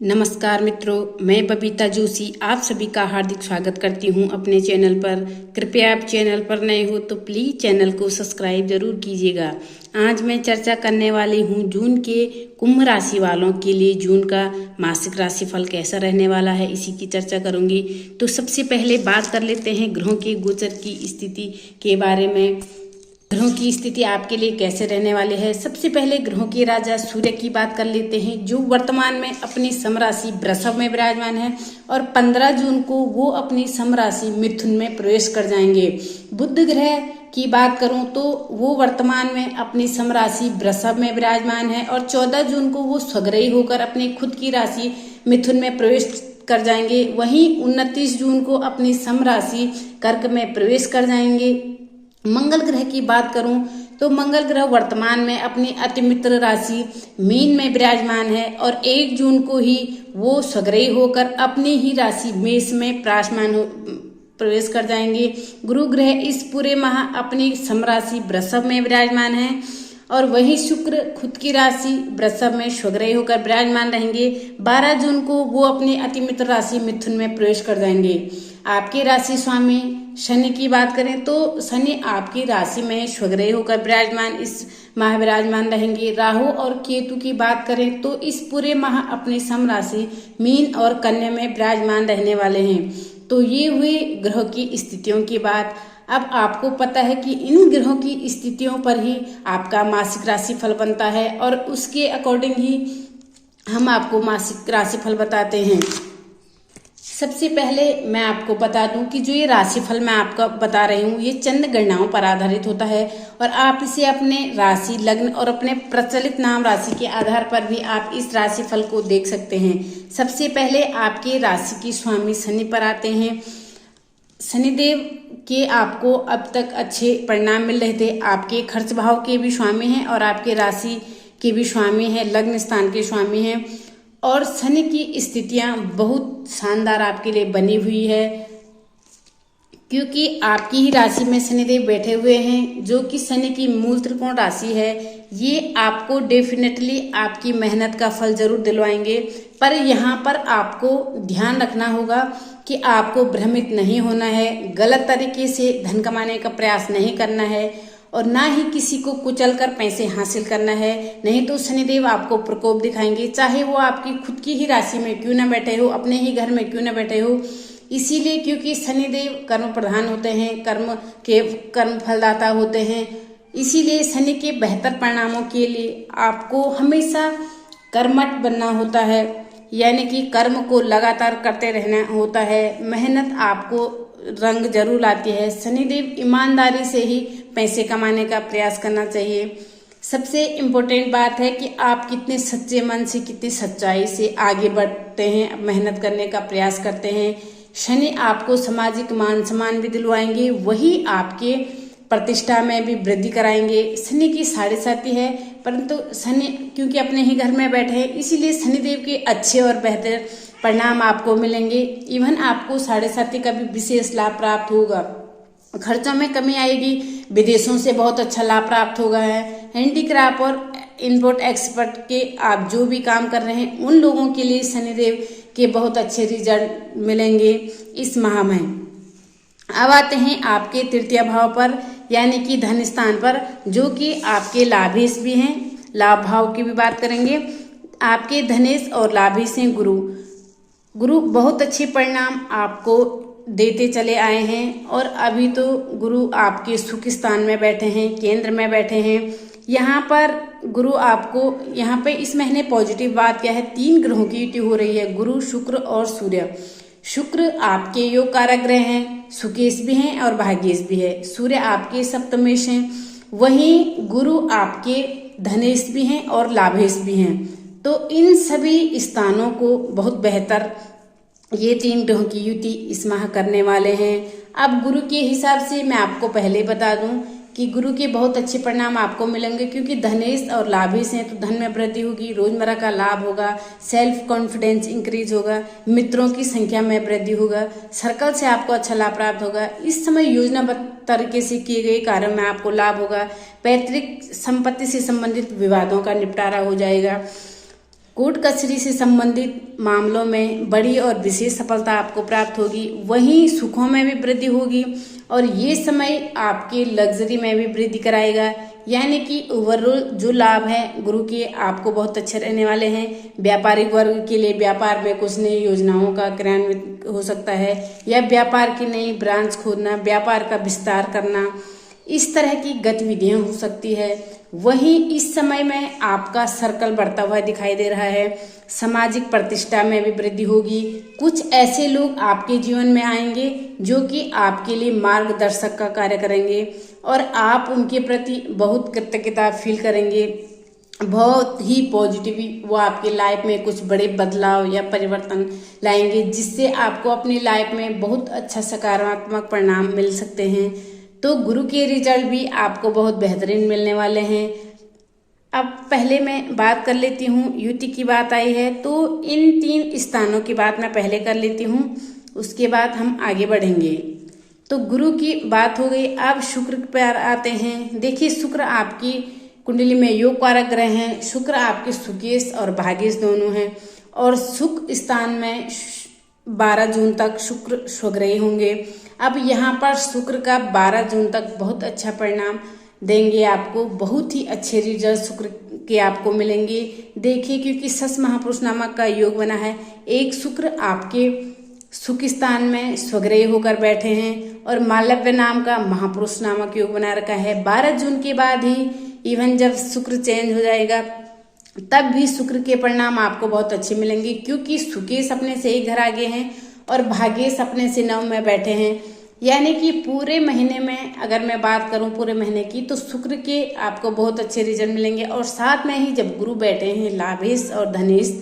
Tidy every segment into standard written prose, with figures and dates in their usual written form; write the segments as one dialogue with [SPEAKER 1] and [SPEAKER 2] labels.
[SPEAKER 1] नमस्कार मित्रों, मैं बबीता जोशी आप सभी का हार्दिक स्वागत करती हूं अपने चैनल पर। कृपया आप चैनल पर नए हो तो प्लीज़ चैनल को सब्सक्राइब जरूर कीजिएगा। आज मैं चर्चा करने वाली हूं जून के कुंभ राशि वालों के लिए जून का मासिक राशिफल कैसा रहने वाला है, इसी की चर्चा करूंगी। तो सबसे पहले बात कर लेते हैं ग्रहों के गोचर की स्थिति के बारे में। ग्रहों की स्थिति आपके लिए कैसे रहने वाली है। सबसे पहले ग्रहों के राजा सूर्य की बात कर लेते हैं, जो वर्तमान में अपनी समराशि वृषभ में विराजमान है और 15 जून को वो अपनी समराशि मिथुन में प्रवेश कर जाएंगे। बुध ग्रह की बात करूं तो वो वर्तमान में अपनी समराशि वृषभ में विराजमान है और 14 जून को वो स्वग्रही होकर अपनी खुद की राशि मिथुन में प्रवेश कर जाएंगे। वहीं 29 जून को अपनी समराशि कर्क में प्रवेश कर जाएंगे। मंगल ग्रह की बात करूं तो मंगल ग्रह वर्तमान में अपनी अति मित्र राशि मीन में विराजमान है और 1 जून को ही वो स्वग्रही होकर अपनी ही राशि मेष में प्रवेश कर जाएंगे। गुरु ग्रह इस पूरे माह अपनी समराशि वृषभ में विराजमान है और वही शुक्र खुद की राशि वृषभ में स्वग्रही होकर विराजमान रहेंगे। 12 जून को वो अपनी अति मित्र राशि मिथुन में प्रवेश कर जाएंगे। आपके राशि स्वामी शनि की बात करें तो शनि आपकी राशि में स्वग्रही होकर विराजमान इस माह विराजमान रहेंगे। राहु और केतु की बात करें तो इस पूरे माह अपनी सम राशि मीन और कन्या में विराजमान रहने वाले हैं। तो ये हुई ग्रह की स्थितियों की बात। अब आपको पता है कि इन ग्रहों की स्थितियों पर ही आपका मासिक राशिफल बनता है और उसके अकॉर्डिंग ही हम आपको मासिक राशिफल बताते हैं। सबसे पहले मैं आपको बता दूं कि जो ये राशिफल मैं आपको बता रही हूँ ये चंद गणनाओं पर आधारित होता है और आप इसे अपने राशि लग्न और अपने प्रचलित नाम राशि के आधार पर भी आप इस राशिफल को देख सकते हैं। सबसे पहले आपके राशि की स्वामी शनि पर आते हैं। शनिदेव के आपको अब तक अच्छे परिणाम मिल रहे थे। आपके खर्च भाव के भी स्वामी हैं और आपके राशि के भी स्वामी हैं, लग्न स्थान के स्वामी हैं और शनि की स्थितियां बहुत शानदार आपके लिए बनी हुई है क्योंकि आपकी ही राशि में शनिदेव बैठे हुए हैं, जो कि शनि की मूल त्रिकोण राशि है। ये आपको डेफिनेटली आपकी मेहनत का फल जरूर दिलवाएंगे, पर यहाँ पर आपको ध्यान रखना होगा कि आपको भ्रमित नहीं होना है, गलत तरीके से धन कमाने का प्रयास नहीं करना है और ना ही किसी को कुचल कर पैसे हासिल करना है। नहीं तो शनिदेव आपको प्रकोप दिखाएंगे, चाहे वो आपकी खुद की ही राशि में क्यों न बैठे हो, अपने ही घर में क्यों न बैठे हो। इसीलिए क्योंकि शनिदेव कर्म प्रधान होते हैं, कर्म फलदाता होते हैं, इसीलिए शनि के बेहतर परिणामों के लिए आपको हमेशा कर्मठ बनना होता है, यानी कि कर्म को लगातार करते रहना होता है। मेहनत आपको रंग जरूर लाती है। शनिदेव ईमानदारी से ही पैसे कमाने का प्रयास करना चाहिए। सबसे इम्पोर्टेंट बात है कि आप कितने सच्चे मन से, कितनी सच्चाई से आगे बढ़ते हैं, मेहनत करने का प्रयास करते हैं। शनि आपको सामाजिक मान सम्मान भी दिलवाएंगे, वही आपके प्रतिष्ठा में भी वृद्धि कराएंगे। शनि की 7.5 है, परंतु शनि क्योंकि अपने ही घर में बैठे हैं, इसीलिए शनिदेव के अच्छे और बेहतर परिणाम आपको मिलेंगे। इवन आपको 7.5 का भी विशेष लाभ प्राप्त होगा। खर्चों में कमी आएगी, विदेशों से बहुत अच्छा लाभ प्राप्त होगा है। हैंडीक्राफ्ट और इम्पोर्ट एक्सपोर्ट के आप जो भी काम कर रहे हैं उन लोगों के लिए शनिदेव के बहुत अच्छे रिजल्ट मिलेंगे इस माह में। अब आते हैं आपके तृतीय भाव पर, यानी कि धन स्थान पर, जो कि आपके लाभेश भी हैं। लाभ भाव की भी बात करेंगे। आपके धनेश और लाभेश हैं गुरु बहुत अच्छे परिणाम आपको देते चले आए हैं और अभी तो गुरु आपके सुख स्थान में बैठे हैं, केंद्र में बैठे हैं। यहाँ पर गुरु आपको, यहाँ पे इस महीने पॉजिटिव बात क्या है, 3 ग्रहों की युति हो रही है, गुरु शुक्र और सूर्य। शुक्र आपके योग कारक ग्रह हैं, सुकेश भी हैं और भाग्येश भी है। सूर्य आपके सप्तमेश हैं, वहीं गुरु आपके धनेश भी हैं और लाभेश भी हैं। तो इन सभी स्थानों को बहुत बेहतर ये 3 ग्रहों की युति इस माह करने वाले हैं। अब गुरु के हिसाब से मैं आपको पहले बता दूं कि गुरु के बहुत अच्छे परिणाम आपको मिलेंगे क्योंकि धनेश और लाभेश हैं, तो धन में वृद्धि होगी, रोजमर्रा का लाभ होगा, सेल्फ कॉन्फिडेंस इंक्रीज होगा, मित्रों की संख्या में वृद्धि होगा, सर्कल से आपको अच्छा लाभ प्राप्त होगा। इस समय योजनाबद्ध तरीके से किए गए कार्यों में आपको लाभ होगा। पैतृक संपत्ति से संबंधित विवादों का निपटारा हो जाएगा। कोर्ट कचहरी से संबंधित मामलों में बड़ी और विशेष सफलता आपको प्राप्त होगी। वहीं सुखों में भी वृद्धि होगी और ये समय आपके लग्जरी में भी वृद्धि कराएगा। यानी कि ओवरऑल जो लाभ है गुरु के आपको बहुत अच्छे रहने वाले हैं। व्यापारिक वर्ग के लिए व्यापार में कुछ नई योजनाओं का क्रियान्वित हो सकता है या व्यापार की नई ब्रांच खोलना, व्यापार का विस्तार करना, इस तरह की गतिविधियां हो सकती है। वहीं इस समय में आपका सर्कल बढ़ता हुआ दिखाई दे रहा है। सामाजिक प्रतिष्ठा में भी वृद्धि होगी। कुछ ऐसे लोग आपके जीवन में आएंगे जो कि आपके लिए मार्गदर्शक का कार्य करेंगे और आप उनके प्रति बहुत कृतज्ञता फील करेंगे। बहुत ही पॉजिटिव वो आपके लाइफ में कुछ बड़े बदलाव या परिवर्तन लाएंगे, जिससे आपको अपनी लाइफ में बहुत अच्छा सकारात्मक परिणाम मिल सकते हैं। तो गुरु के रिजल्ट भी आपको बहुत बेहतरीन मिलने वाले हैं। अब पहले मैं बात कर लेती हूँ, युति की बात आई है तो इन 3 स्थानों की बात मैं पहले कर लेती हूँ, उसके बाद हम आगे बढ़ेंगे। तो गुरु की बात हो गई। अब शुक्र पर आते हैं। देखिए, शुक्र आपकी कुंडली में योग कारक ग्रह हैं। शुक्र आपके सुकेश और भाग्येश दोनों हैं और सुख स्थान में 12 जून तक शुक्र स्वग्रही होंगे। अब यहाँ पर शुक्र का 12 जून तक बहुत अच्छा परिणाम देंगे आपको। बहुत ही अच्छे रिजल्ट शुक्र के आपको मिलेंगे। देखिए, क्योंकि सस महापुरुष नामक का योग बना है, एक शुक्र आपके सुख स्थान में स्वग्रही होकर बैठे हैं और मालव्य नाम का महापुरुष नामक योग बना रखा है। 12 जून के बाद ही इवन जब शुक्र चेंज हो जाएगा तब भी शुक्र के परिणाम आपको बहुत अच्छे मिलेंगे, क्योंकि सुकेश अपने से ही घर आगे हैं और भाग्येश अपने से 9 में बैठे हैं। यानी कि पूरे महीने में अगर मैं बात करूं पूरे महीने की, तो शुक्र के आपको बहुत अच्छे रिजल्ट मिलेंगे। और साथ में ही जब गुरु बैठे हैं लाभेश और धनेश,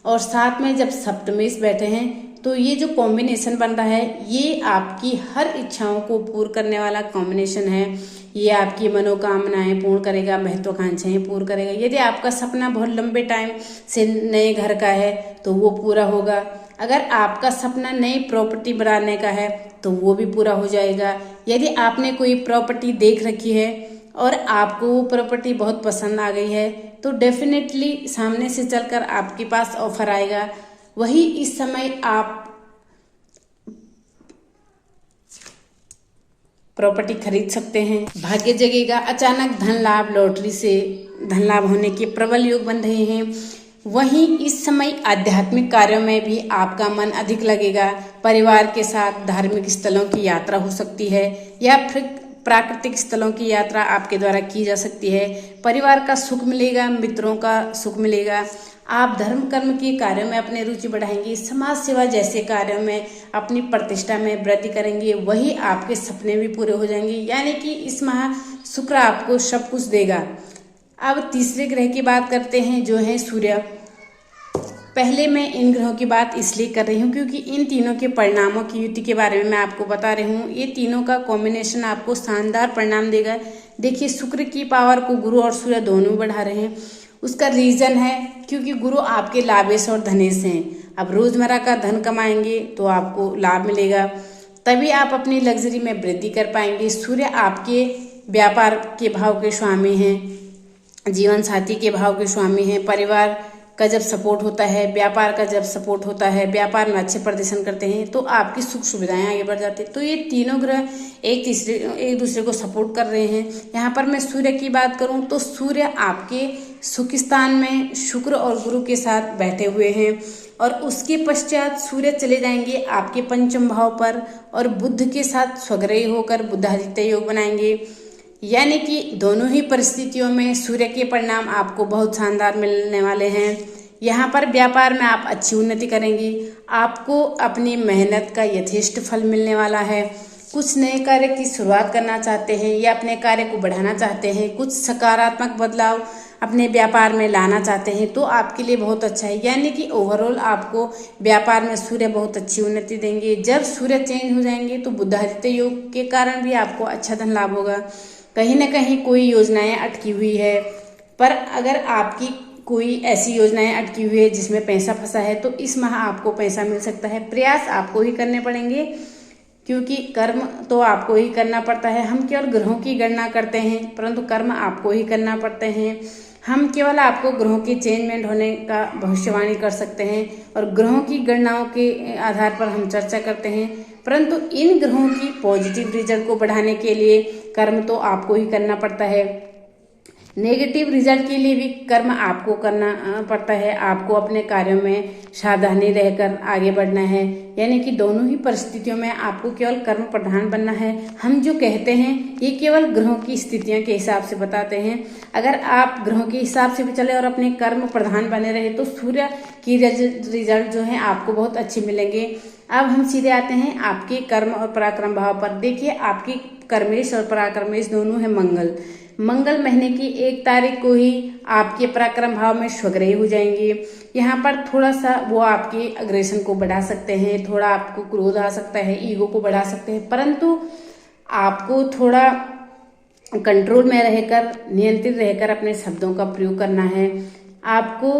[SPEAKER 1] और साथ में जब सप्तमेश बैठे हैं, तो ये जो कॉम्बिनेशन बन रहा है ये आपकी हर इच्छाओं को पूर्ण करने वाला कॉम्बिनेशन है। ये आपकी मनोकामनाएं पूर्ण करेगा, महत्वाकांक्षाएं पूर्ण करेगा। यदि आपका सपना बहुत लंबे टाइम से नए घर का है तो वो पूरा होगा। अगर आपका सपना नई प्रॉपर्टी बनाने का है तो वो भी पूरा हो जाएगा। यदि आपने कोई प्रॉपर्टी देख रखी है और आपको वो प्रॉपर्टी बहुत पसंद आ गई है तो डेफिनेटली सामने से चलकर आपके पास ऑफर आएगा। वही इस समय आप प्रॉपर्टी खरीद सकते हैं। भाग्य जगेगा। अचानक धन लाभ, लॉटरी से धन लाभ होने के प्रबल योग बन रहे हैं। वहीं इस समय आध्यात्मिक कार्यों में भी आपका मन अधिक लगेगा। परिवार के साथ धार्मिक स्थलों की यात्रा हो सकती है या फिर प्राकृतिक स्थलों की यात्रा आपके द्वारा की जा सकती है। परिवार का सुख मिलेगा, मित्रों का सुख मिलेगा। आप धर्म कर्म के कार्यों में अपनी रुचि बढ़ाएंगे। समाज सेवा जैसे कार्यों में अपनी प्रतिष्ठा में वृद्धि करेंगे। वही आपके सपने भी पूरे हो जाएंगे। यानी कि इस माह शुक्र आपको सब कुछ देगा। अब तीसरे ग्रह की बात करते हैं जो है सूर्य। पहले मैं इन ग्रहों की बात इसलिए कर रही हूँ क्योंकि इन तीनों के परिणामों की युति के बारे में मैं आपको बता रही हूँ। ये तीनों का कॉम्बिनेशन आपको शानदार परिणाम देगा। देखिए, शुक्र की पावर को गुरु और सूर्य दोनों बढ़ा रहे हैं। उसका रीजन है क्योंकि गुरु आपके लाभेश और धनेश हैं। अब रोजमर्रा का धन कमाएंगे तो आपको लाभ मिलेगा, तभी आप अपनी लग्जरी में वृद्धि कर पाएंगे। सूर्य आपके व्यापार के भाव के स्वामी हैं, जीवन साथी के भाव के स्वामी हैं। परिवार का जब सपोर्ट होता है, व्यापार का जब सपोर्ट होता है, व्यापार में अच्छे प्रदर्शन करते हैं तो आपकी सुख सुविधाएं आगे बढ़ जाती हैं। तो ये तीनों ग्रह एक दूसरे को सपोर्ट कर रहे हैं। यहाँ पर मैं सूर्य की बात करूँ तो सूर्य आपके सुख स्थान में शुक्र और गुरु के साथ बैठे हुए हैं और उसके पश्चात सूर्य चले जाएंगे आपके पंचम भाव पर और बुध के साथ स्वग्रही होकर बुधादित्य योग बनाएंगे। यानी कि दोनों ही परिस्थितियों में सूर्य के परिणाम आपको बहुत शानदार मिलने वाले हैं। यहाँ पर व्यापार में आप अच्छी उन्नति करेंगे। आपको अपनी मेहनत का यथेष्ट फल मिलने वाला है। कुछ नए कार्य की शुरुआत करना चाहते हैं या अपने कार्य को बढ़ाना चाहते हैं, कुछ सकारात्मक बदलाव अपने व्यापार में लाना चाहते हैं तो आपके लिए बहुत अच्छा है। यानी कि ओवरऑल आपको व्यापार में सूर्य बहुत अच्छी उन्नति देंगे। जब सूर्य चेंज हो जाएंगे तो बुधादित्य योग के कारण भी आपको अच्छा धन लाभ होगा। कहीं ना कहीं कोई योजनाएं अटकी हुई है, पर अगर आपकी कोई ऐसी योजनाएं अटकी हुई है जिसमें पैसा फंसा है तो इस माह आपको पैसा मिल सकता है। प्रयास आपको ही करने पड़ेंगे क्योंकि कर्म तो आपको ही करना पड़ता है। हम केवल ग्रहों की गणना करते हैं परंतु कर्म आपको ही करना पड़ते हैं। हम केवल आपको ग्रहों के चेंजमेंट होने का भविष्यवाणी कर सकते हैं और ग्रहों की गणनाओं के आधार पर हम चर्चा करते हैं, परंतु इन ग्रहों की पॉजिटिव रिजल्ट को बढ़ाने के लिए कर्म तो आपको ही करना पड़ता है, नेगेटिव रिजल्ट के लिए भी कर्म आपको करना पड़ता है। आपको अपने कार्यों में सावधानी रहकर आगे बढ़ना है, यानी कि दोनों ही परिस्थितियों में आपको केवल कर्म प्रधान बनना है। हम जो कहते हैं ये केवल ग्रहों की स्थितियों के हिसाब से बताते हैं। अगर आप ग्रहों के हिसाब से भी चले और अपने कर्म प्रधान बने रहे तो सूर्य की रिजल्ट जो है आपको बहुत अच्छे मिलेंगे। अब हम सीधे आते हैं आपके कर्म और पराक्रम भाव पर। देखिए, आपकी कर्मेश और पराक्रमेश दोनों है मंगल महीने की 1 तारीख को ही आपके पराक्रम भाव में स्वग्रही हो जाएंगे। यहाँ पर थोड़ा सा वो आपके अग्रेशन को बढ़ा सकते हैं, थोड़ा आपको क्रोध आ सकता है, ईगो को बढ़ा सकते हैं, परंतु आपको थोड़ा कंट्रोल में रहकर, नियंत्रित रहकर अपने शब्दों का प्रयोग करना है। आपको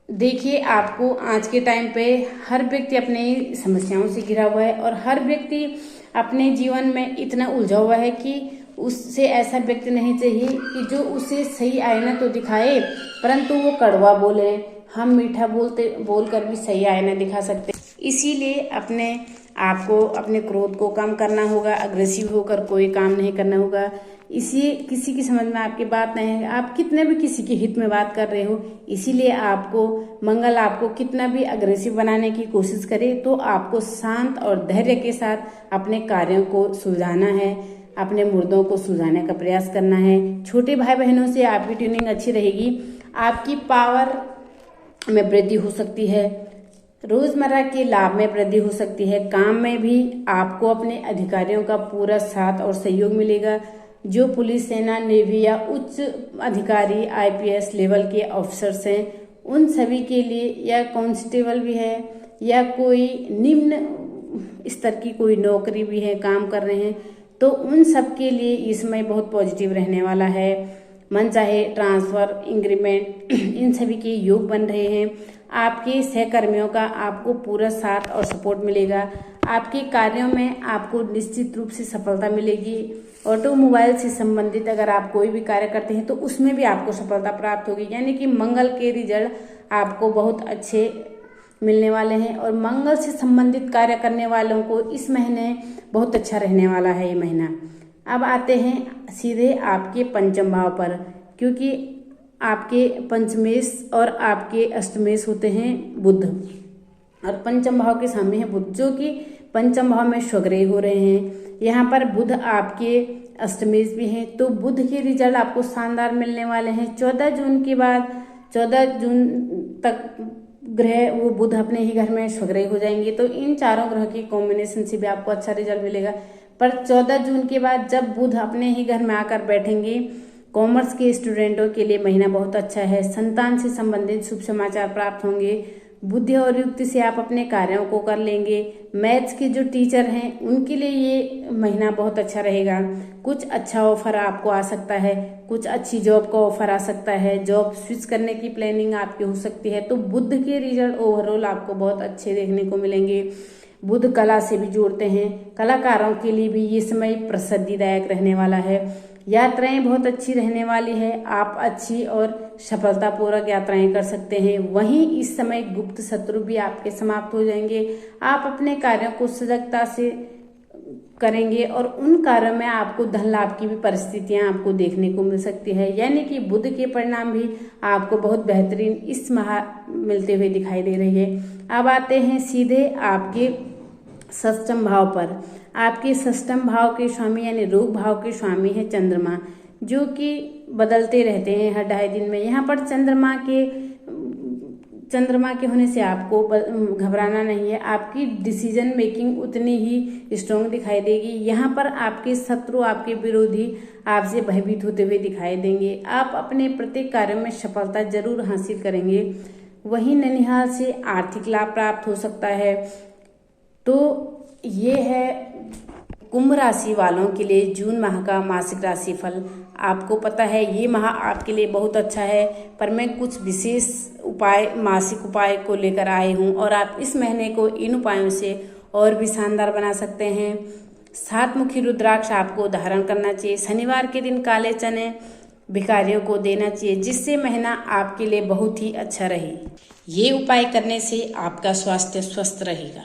[SPEAKER 1] देखिए, आपको आज के टाइम पे हर व्यक्ति अपनी समस्याओं से घिरा हुआ है और हर व्यक्ति अपने जीवन में इतना उलझा हुआ है कि उससे ऐसा व्यक्ति नहीं चाहिए कि जो उसे सही आईना तो दिखाए परंतु वो कड़वा बोले। हम मीठा बोलकर भी सही आईना दिखा सकते। इसीलिए अपने आपको अपने क्रोध को कम करना होगा, अग्रेसिव होकर कोई काम नहीं करना होगा। इसी किसी की समझ में आपकी बात नहीं है, आप कितने भी किसी के हित में बात कर रहे हो, इसीलिए आपको मंगल आपको कितना भी अग्रेसिव बनाने की कोशिश करे तो आपको शांत और धैर्य के साथ अपने कार्यों को सुलझाना है, अपने मुर्दों को सुलझाने का प्रयास करना है। छोटे भाई बहनों से आपकी ट्यूनिंग अच्छी रहेगी, आपकी पावर में वृद्धि हो सकती है, रोजमर्रा के लाभ में वृद्धि हो सकती है, काम में भी आपको अपने अधिकारियों का पूरा साथ और सहयोग मिलेगा। जो पुलिस, सेना, नेवी या उच्च अधिकारी, IPS लेवल के ऑफिसर्स हैं उन सभी के लिए, या कांस्टेबल भी है या कोई निम्न स्तर की कोई नौकरी भी है, काम कर रहे हैं, तो उन सब के लिए इस समय बहुत पॉजिटिव रहने वाला है। मन चाहे ट्रांसफर, इंक्रीमेंट इन सभी के योग बन रहे हैं। आपके सहकर्मियों का आपको पूरा साथ और सपोर्ट मिलेगा। आपके कार्यों में आपको निश्चित रूप से सफलता मिलेगी। ऑटोमोबाइल से संबंधित अगर आप कोई भी कार्य करते हैं तो उसमें भी आपको सफलता प्राप्त होगी, यानी कि मंगल के रिजल्ट आपको बहुत अच्छे मिलने वाले हैं और मंगल से संबंधित कार्य करने वालों को इस महीने बहुत अच्छा रहने वाला है ये महीना। अब आते हैं सीधे आपके पंचम भाव पर, क्योंकि आपके पंचमेश और आपके अष्टमेश होते हैं बुध और पंचम भाव के सामने है बुध, जो कि पंचम भाव में स्वग्रही हो रहे हैं। यहाँ पर बुध आपके अष्टमेश भी हैं, तो बुध के रिजल्ट आपको शानदार मिलने वाले हैं। 14 जून के बाद 14 जून तक ग्रह वो बुध अपने ही घर में स्वग्रही हो जाएंगे, तो इन चारों ग्रह की कॉम्बिनेशन से भी आपको अच्छा रिजल्ट मिलेगा। पर 14 जून के बाद जब बुध अपने ही घर में आकर बैठेंगे, कॉमर्स के स्टूडेंटों के लिए महीना बहुत अच्छा है। संतान से संबंधित शुभ समाचार प्राप्त होंगे। बुद्धि और युक्ति से आप अपने कार्यों को कर लेंगे। मैथ्स के जो टीचर हैं उनके लिए ये महीना बहुत अच्छा रहेगा। कुछ अच्छा ऑफर आपको आ सकता है, कुछ अच्छी जॉब का ऑफर आ सकता है, जॉब स्विच करने की प्लानिंग आपकी हो सकती है। तो बुध के रिजल्ट ओवरऑल आपको बहुत अच्छे देखने को मिलेंगे। बुध कला से भी जोड़ते हैं, कलाकारों के लिए भी ये समय प्रसिद्धिदायक रहने वाला है। यात्राएं बहुत अच्छी रहने वाली है, आप अच्छी और सफलतापूर्वक यात्राएं कर सकते हैं। वहीं इस समय गुप्त शत्रु भी आपके समाप्त हो जाएंगे। आप अपने कार्यों को सजगता से करेंगे और उन कार्यों में आपको धन लाभ की भी परिस्थितियां आपको देखने को मिल सकती है, यानी कि बुध के परिणाम भी आपको बहुत बेहतरीन इस माह मिलते हुए दिखाई दे रही है। अब आते हैं सीधे आपके षष्ठम भाव पर। आपके षष्ठम भाव के स्वामी यानी रोग भाव के स्वामी है चंद्रमा, जो कि बदलते रहते हैं हर 2.5 दिन में। यहाँ पर चंद्रमा के होने से आपको घबराना नहीं है। आपकी डिसीजन मेकिंग उतनी ही स्ट्रॉन्ग दिखाई देगी। यहाँ पर आपके शत्रु, आपके विरोधी आपसे भयभीत होते हुए दिखाई देंगे। आप अपने प्रत्येक कार्य में सफलता जरूर हासिल करेंगे। वहीं ननिहाल से आर्थिक लाभ प्राप्त हो सकता है। तो ये है कुंभ राशि वालों के लिए जून माह का मासिक राशिफल। आपको पता है ये माह आपके लिए बहुत अच्छा है, पर मैं कुछ विशेष उपाय, मासिक उपाय को लेकर आई हूँ और आप इस महीने को इन उपायों से और भी शानदार बना सकते हैं। 7 मुखी रुद्राक्ष आपको धारण करना चाहिए। शनिवार के दिन काले चने भिखारियों को देना चाहिए, जिससे महीना आपके लिए बहुत ही अच्छा रहे। ये उपाय करने से आपका स्वास्थ्य स्वस्थ रहेगा।